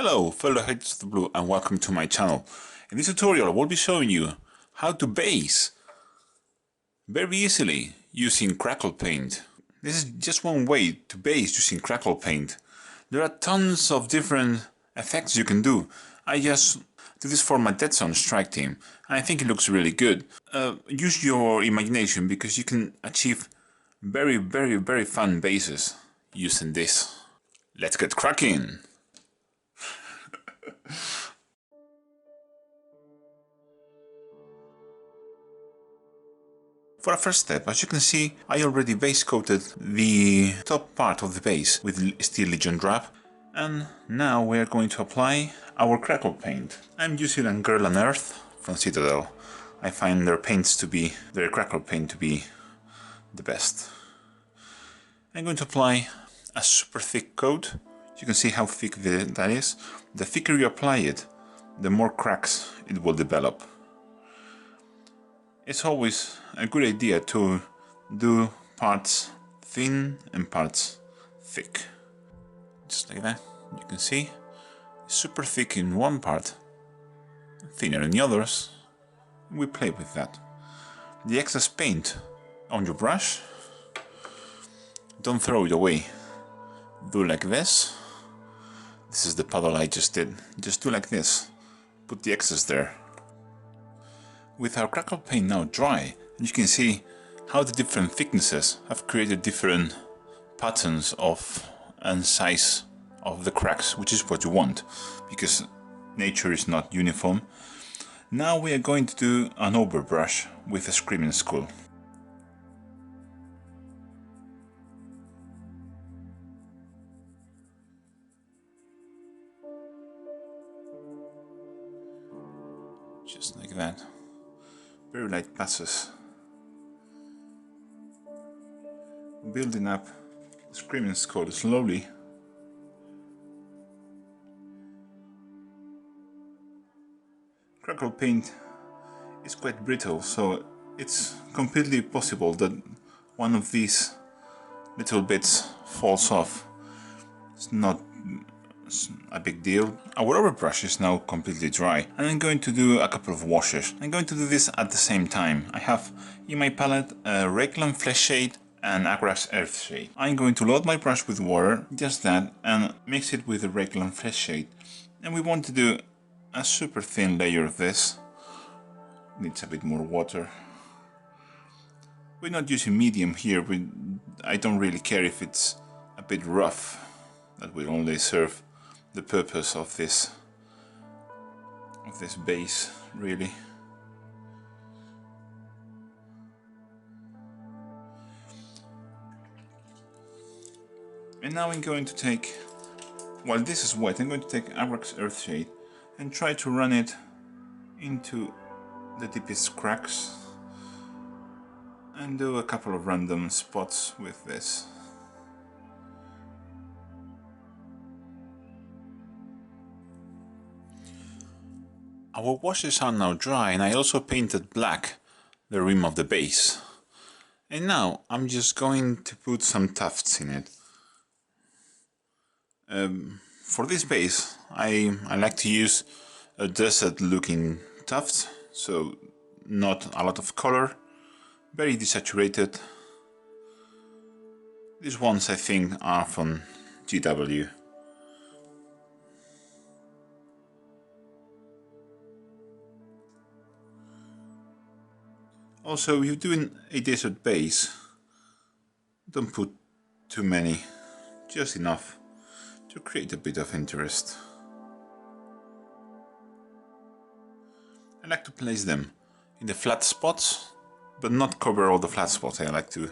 Hello fellow haters of the blue and welcome to my channel. In this tutorial I will be showing you how to base very easily using Crackle Paint. This is just one way to base using Crackle Paint. There are tons of different effects you can do. I just do this for my Dead Zone strike team and I think it looks really good. Use your imagination because you can achieve very fun bases using this. Let's get cracking! For a first step, as you can see, I already base coated the top part of the base with Steel Legion Drab, and now we are going to apply our Crackle Paint. I'm using a Girl on Earth from Citadel. I find their Crackle Paint to be the best. I'm going to apply a super thick coat. You can see how thick that is. The thicker you apply it, the more cracks it will develop. It's always a good idea to do parts thin and parts thick. Just like that. You can see it's super thick in one part, thinner in the others. We play with that. The excess paint on your brush, don't throw it away. Do like this. This is the puddle I just did. Just do like this. Put the excess there. With our Crackle Paint now dry, you can see how the different thicknesses have created different patterns of and size of the cracks, which is what you want, because nature is not uniform. Now we are going to do an overbrush with a Screaming Skull. Just like that. Very light passes. Building up the Screaming Skull slowly. Crackle Paint is quite brittle, so it's completely possible that one of these little bits falls off. It's not a big deal. Our overbrush is now completely dry and I'm going to do a couple of washes. I'm going to do this at the same time. I have in my palette a Rayclan Flesh Shade and Agrax Earth Shade. I'm going to load my brush with water, just that, and mix it with the Rayclan Flesh Shade. And we want to do a super thin layer of this. Needs a bit more water. We're not using medium here. I don't really care if it's a bit rough. That will only serve the purpose of this base, really. And now I'm going to take, while this is wet, I'm going to take Agrax Earth Shade and try to run it into the deepest cracks and do a couple of random spots with this. Our washes are now dry and I also painted black the rim of the base. And now I'm just going to put some tufts in it. For this base I like to use a desert looking tuft, so not a lot of color, very desaturated. These ones I think are from GW. Also, if you're doing a desert base, don't put too many, just enough to create a bit of interest. I like to place them in the flat spots, but not cover all the flat spots. I like to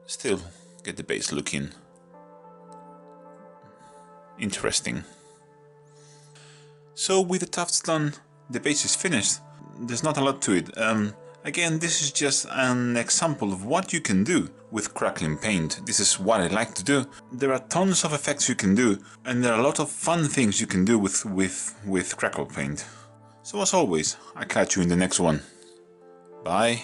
still get the base looking interesting. So with the tufts done, the base is finished. There's not a lot to it. Again, this is just an example of what you can do with Crackling Paint. This is what I like to do. There are tons of effects you can do, and there are a lot of fun things you can do with Crackle Paint. So as always, I'll catch you in the next one. Bye.